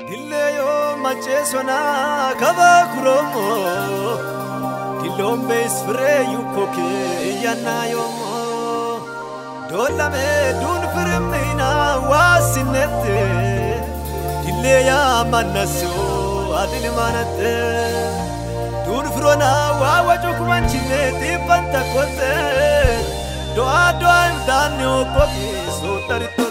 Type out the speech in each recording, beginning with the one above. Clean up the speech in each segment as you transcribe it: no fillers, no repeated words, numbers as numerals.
Dileyo machesona kaba kuromo Dilombe isfre yukoke yanayomo Dolame dun firmina wasinete Dileya manaso adilmanate Dun frona wawajukumanchine dipanta kote Doa doa imdanyo koki sotaritote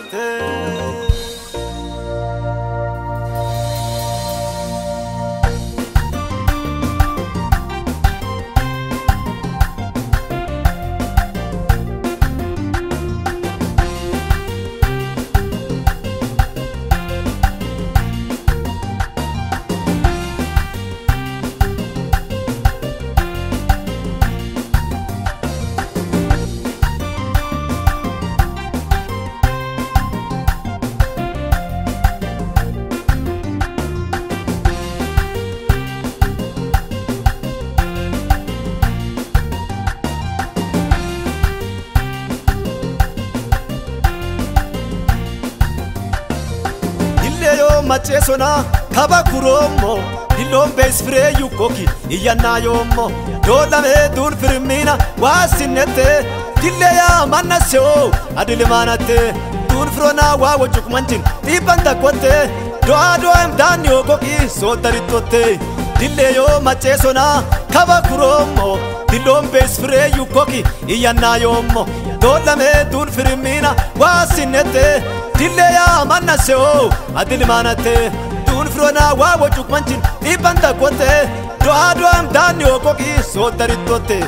Machesona kaba kuromo Dilombe isfre yukoki iyanayomo Dolame dun firmina wasinete Dileya manasyo adilmanate Dun frona wawajukumanchin dipanta kote Doa doa imdanyo koki sotaritote Dileyo machesona kaba kuromo Dilombe isfre yukoki iyanayomo Dolame dun firmina wasinete Dileya manasyo adilmanate Dun frona wawajukumanchin dipanta kote Doa doa imdanyo koki sotaritote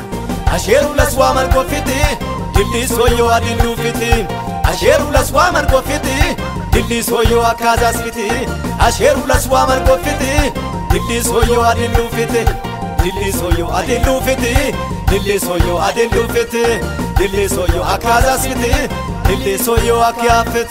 Asheru laswaman kofiti Dilli soyo adilu fiti Asheru laswaman kofiti Dilli soyo akazas fiti Asheru laswaman kofiti Dilli soyo adilu fiti Dilli soyo adilu fiti Dilli soyo adilu fiti Dilli soyo akazas fiti Dilli soyo akyafit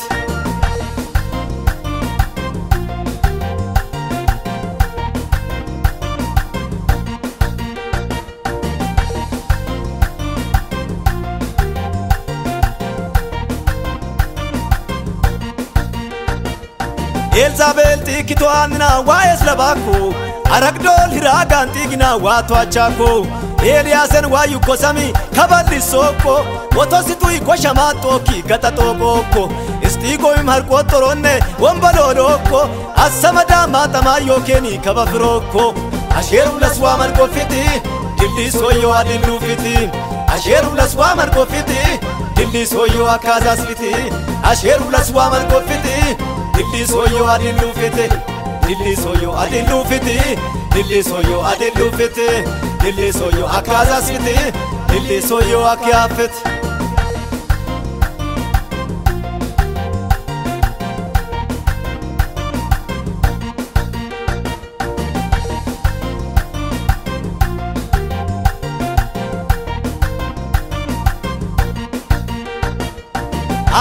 Elzabel tikito anna waes labako Aragdol hiragan tigina watu achako Eliasen wayu kosami kabali soko Otositu ikoshamato ki gatatogoko Istigo imharko toronne wambaloloko Asamada matama yokeni kabafroko Asheru laswaman kofiti Dilli soyo adilu fiti Asheru laswaman kofiti Dilli soyo akazas fiti Asheru laswaman kofiti Dilli soyo adilu fiti Dilli soyo adilu fiti Dilli soyo adilu fiti Dilli soyo akazas fiti Dilli soyo akyafit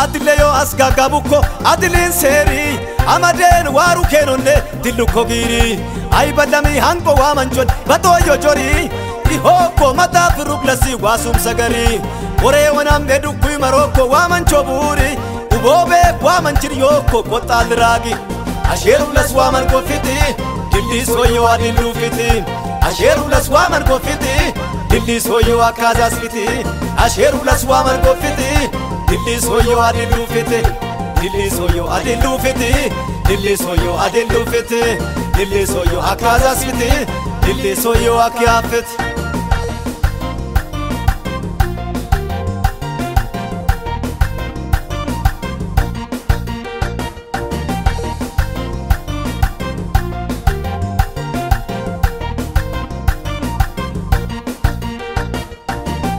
Adileyo asgagabuko adilin seri Amaden waru kenonne dilluko giri Ay badami hanko wamanchon batoyo jori Ihoko mata firuglasi wasum sagari Ore wanam edukui maroko wamancho buri Ubobe wamanchir yoko kotal ragi Asheru laswaman kofiti Dilli soyo adilu fiti Asheru laswaman kofiti Dilli soyo akazas fiti Asheru laswaman kofiti Dilli soyo adilu fiti Dilli soyo adilu fiti Dilli soyo adilu fiti Dilli soyo akazas fiti Dilli soyo akyafit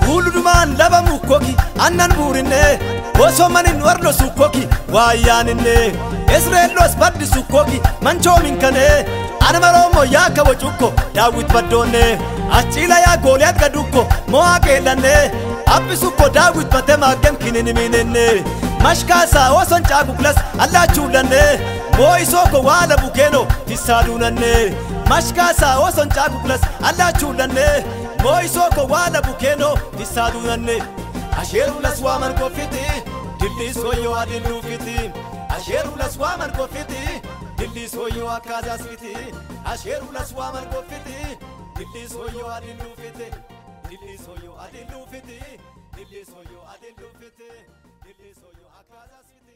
Uluduman laba mukoki annan burine Osomanin warlo sukoki wayanine Israelos baddi sukoki mancho minkane Anamaromo yaka wajuko Dawit badone Achila ya Goliath gaduko Moa gelane Abbi suko Dawit batema gem kinini minene Mashkasa oson chagu plus Allah chulane Mo isoko wala bukeno tisadunane Mashkasa oson chagu plus Allah chulane Mo isoko wala bukeno tisadunane Asheru laswaman kofiti Dilli soyo adilu fiti Asheru laswaman kofiti dilli soyo akaza switi asheru la swaman kofiti dilli soyo adilu fiti dilli soyo adilu fiti dilli soyo adilu fiti dilli soyo akaza switi